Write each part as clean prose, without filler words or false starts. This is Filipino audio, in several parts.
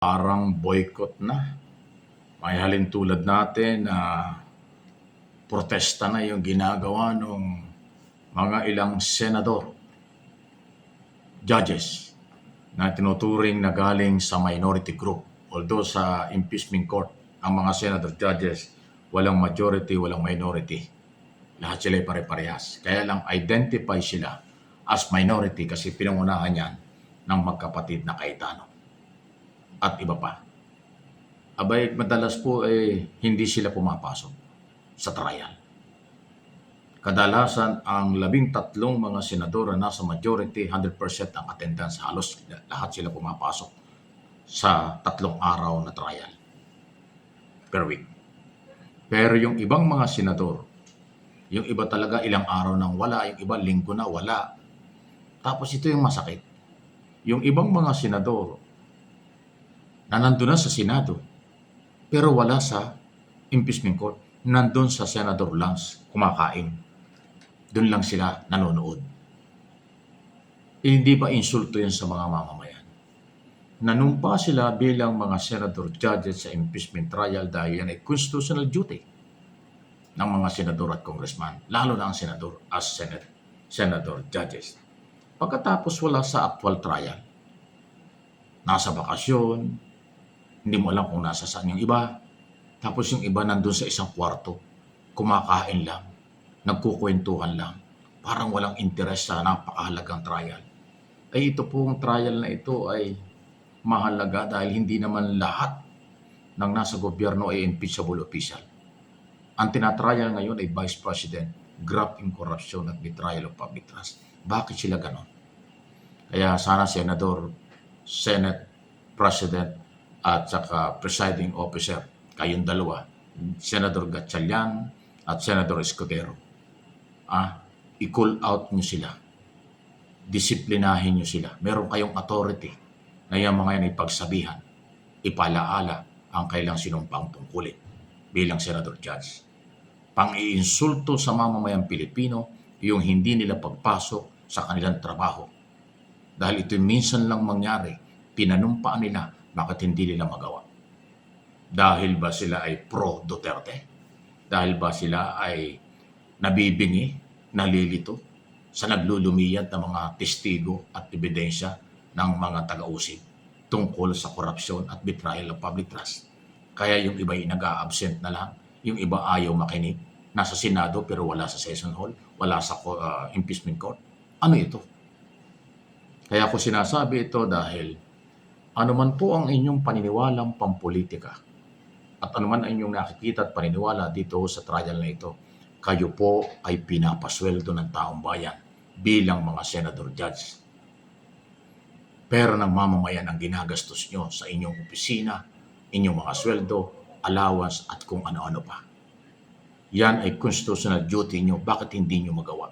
Parang boycott na. May halintulad natin na protesta na yung ginagawa ng mga ilang senador, judges, na tinuturing na galing sa minority group. Although sa impeachment court, ang mga senador judges, walang majority, walang minority. Lahat sila ay pare-parehas. Kaya lang identify sila as minority kasi pinangunahan yan ng magkapatid na Cayetano at iba pa. Abay, madalas po hindi sila pumapasok sa trial. Kadalasan ang 13 mga senador na nasa majority, 100% ang attendance, halos lahat sila pumapasok sa 3 araw na trial per week. Pero yung ibang mga senador, yung iba talaga ilang araw nang wala, yung iba linggo na wala. Tapos ito yung masakit. Yung ibang mga senador na nandun na sa Senado, pero wala sa impeachment court, nandun sa Senador Lance, kumakain. Doon lang sila nanonood. Hindi ba insulto yan sa mga mamamayan? Nanumpa sila bilang mga senador judges sa impeachment trial dahil yan ay constitutional duty ng mga senador at congressman, lalo na ang senador as senador judges. Pagkatapos wala sa actual trial, nasa bakasyon, hindi mo alam kung nasa saan yung iba, tapos yung iba nandun sa isang kwarto, kumakain lang, nagkukwentuhan lang, parang walang interes sa napakahalagang trial. Ay ito pong trial na ito ay mahalaga dahil hindi naman lahat ng nasa gobyerno ay impeachable official. Ang tinatrial ngayon ay Vice President, graft in corruption at betrayal of public trust. Bakit sila ganon? Kaya sana Senador, Senate President at saka Presiding Officer, kayong dalawa, Senador Gatchalian at Senador Escudero, i-call out nyo sila. Disiplinahin nyo sila. Meron kayong authority na yung mga yan ay pagsabihan, ipalaala ang kailang sinumpang tungkulin bilang Senador Judge. Pang-iinsulto sa mamamayang Pilipino yung hindi nila pagpasok sa kanilang trabaho. Dahil ito minsan lang mangyari, pinanumpaan nila, bakit hindi nila magawa? Dahil ba sila ay pro-Duterte? Dahil ba sila ay nabibingi, nalilito sa naglulumiyad ng mga testigo at ebidensya ng mga taga-usig tungkol sa korupsyon at betrayal of public trust? Kaya yung iba ay nag-a-absent na lang, yung iba ayaw makinig, nasa Senado pero wala sa session hall, wala sa impeachment court. Ano ito? Kaya ako sinasabi ito dahil anuman po ang inyong paniniwalang pampolitika at anuman ang inyong nakikita at paniniwala dito sa trial na ito, kayo po ay pinapasweldo ng taong bayan bilang mga senador judge. Pera ng mamamayan ang ginagastos nyo sa inyong opisina, inyong mga sweldo, allowance at kung ano-ano pa. Yan ay constitutional duty nyo. Bakit hindi nyo magawa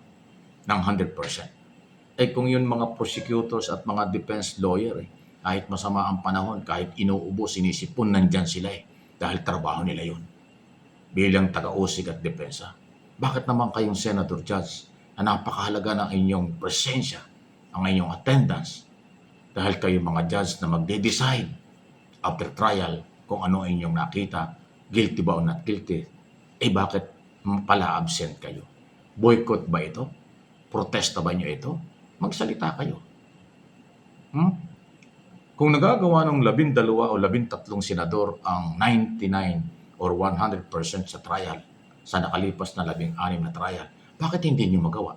ng 100%? Kung yun mga prosecutors at mga defense lawyer, kahit masama ang panahon, kahit inuubo, sinisipon, nandyan sila dahil trabaho nila yun bilang taga-usig at depensa. Bakit naman kayong senador judge na napakahalaga ng inyong presensya, ang inyong attendance, dahil kayo mga judge na magde-decide after trial kung ano inyong nakita, guilty ba o not guilty, bakit pala absent kayo? Boycott ba ito? Protesta ba nyo ito? Magsalita kayo. Kung nagagawa ng 12 o 13 senador ang 99 or 100% sa trial, sa nakalipas na 16 na trial, bakit hindi nyo magawa?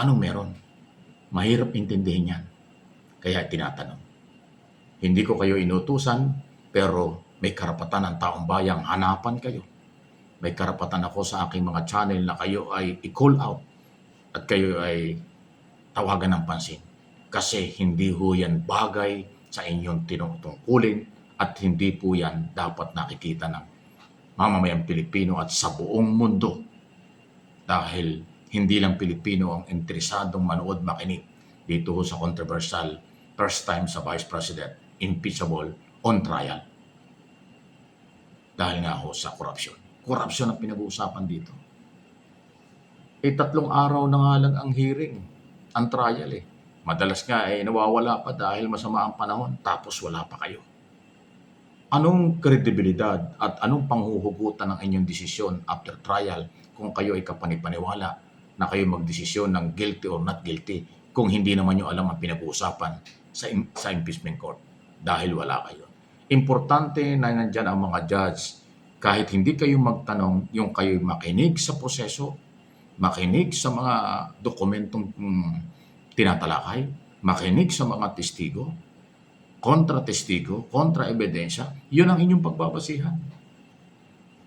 Anong meron? Mahirap intindihin yan. Kaya tinatanong. Hindi ko kayo inutusan, pero may karapatan ng taong bayang hanapan kayo. May karapatan ako sa aking mga channel na kayo ay i-call out at kayo ay tawagan ng pansin. Kasi hindi ho yan bagay sa inyong tinutungkulin at hindi po yan dapat nakikita ng mamamayang Pilipino at sa buong mundo. Dahil hindi lang Pilipino ang interesadong manood makinig dito ho sa controversial first time sa Vice President, impeachable on trial. Dahil nga ho sa korupsyon. Korupsyon ang pinag-uusapan dito. 3 araw na nga lang ang hearing, ang trial Madalas nga nawawala pa dahil masama ang panahon, tapos wala pa kayo. Anong kredibilidad at anong panghuhugutan ng inyong desisyon after trial kung kayo ay kapanipaniwala na kayo magdesisyon ng guilty or not guilty kung hindi naman nyo alam ang pinag-uusapan sa impeachment court dahil wala kayo. Importante na nandyan ang mga judge kahit hindi kayo magtanong, yung kayo makinig sa proseso, makinig sa mga dokumentong tinatalakay, makinig sa mga testigo, kontra-testigo, kontra-ebidensya, yun ang inyong pagbabasihan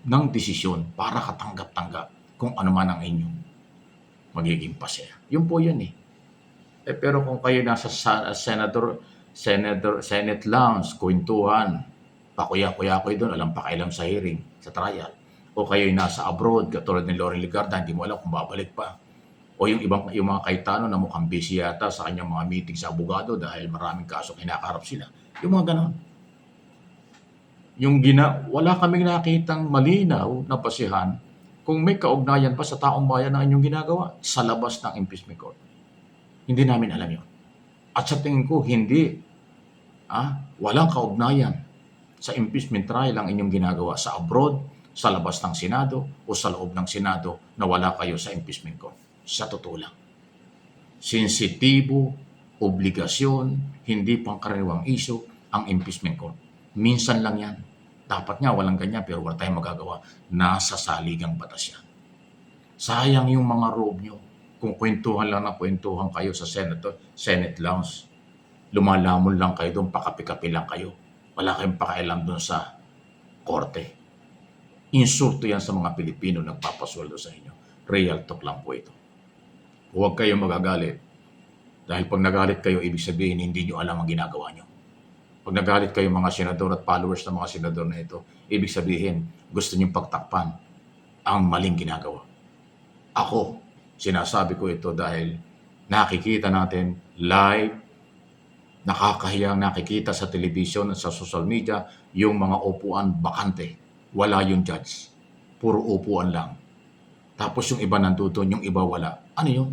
ng desisyon para katanggap-tanggap kung ano man ang inyong magiging pasya. Yun po yun eh. Pero kung kayo nasa Senate lounge, kwentuhan, pakuya-kuya-kuya doon, alam pa kailan sa hearing, sa trial, o kayo'y nasa abroad, katulad ni Loren Legarda, hindi mo alam kung babalik pa. O yung mga Cayetano na mukhang busy yata sa kanyang mga meeting sa abogado dahil maraming kaso kinakaharap sila. Yung mga ganon. Wala kaming nakitang malinaw na basihan kung may kaugnayan pa sa taong bayan na inyong ginagawa sa labas ng impeachment court. Hindi namin alam yun. At sa tingin ko, walang kaugnayan sa impeachment trial ang inyong ginagawa sa abroad, sa labas ng Senado, o sa loob ng Senado na wala kayo sa impeachment court. Sa totoo lang. Sensitibo, obligasyon, hindi pangkaraniwang issue ang impeachment court. Minsan lang yan. Dapat nga walang ganyan pero wala tayong magagawa. Nasa saligang batas yan. Sayang yung mga robe nyo. Kung kwentuhan lang na kwentuhan kayo sa Senate lounge, lumalamon lang kayo doon, pakapi-kapi lang kayo. Wala kayong pakialam doon sa korte. Insulto yan sa mga Pilipino nagpapasweldo sa inyo. Real talk lang po ito. Huwag kayong magagalit. Dahil pag nagalit kayo, ibig sabihin hindi nyo alam ang ginagawa nyo. Pag nagalit kayo mga senador at followers ng mga senador na ito, ibig sabihin gusto nyo pagtakpan ang maling ginagawa. Ako, sinasabi ko ito dahil nakikita natin live, nakakahiyang nakikita sa television at sa social media yung mga upuan bakante. Wala yung judge. Puro upuan lang. Tapos yung iba nandoon, yung iba wala. Ano yun?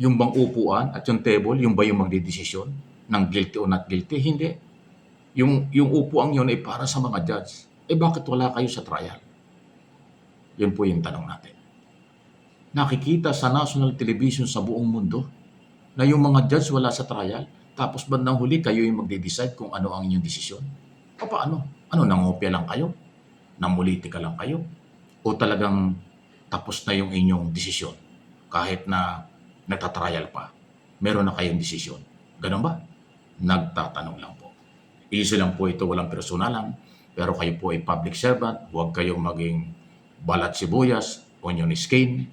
Yung bang upuan at yung table, yung ba yung magdidesisyon ng guilty o not guilty? Hindi. Yung upuan yun ay para sa mga judge. Bakit wala kayo sa trial? Yun po yung tanong natin. Nakikita sa national television sa buong mundo na yung mga judge wala sa trial, tapos bandang huli kayo yung magde-decide kung ano ang inyong desisyon? O paano? Ano, nangopya lang kayo? Namulitika lang kayo? O talagang tapos na yung inyong desisyon kahit na nagtatrial pa, meron na kayong desisyon? Ganun ba? Nagtatanong lang po. Easy lang po ito, walang personalan, pero kayo po ay public servant, huwag kayong maging balat sibuyas, onion skin.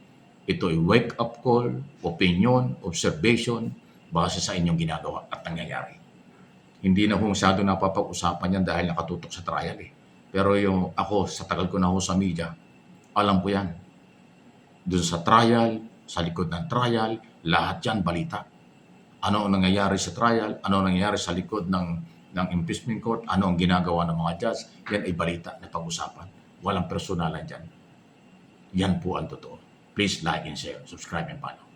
Ito ay wake-up call, opinion, observation, base sa inyong ginagawa at nangyayari. Hindi na masyado napapag-usapan yan dahil nakatutok sa trial eh. Pero ako, sa tagal ko na ho sa media, alam ko yan. Doon sa trial, sa likod ng trial, lahat yan balita. Ano ang nangyayari sa trial, ano ang nangyayari sa likod ng impeachment court, ano ang ginagawa ng mga judge, yan ay balita na pag-usapan. Walang personalan dyan. Yan po ang totoo. Please like and share, subscribe and follow.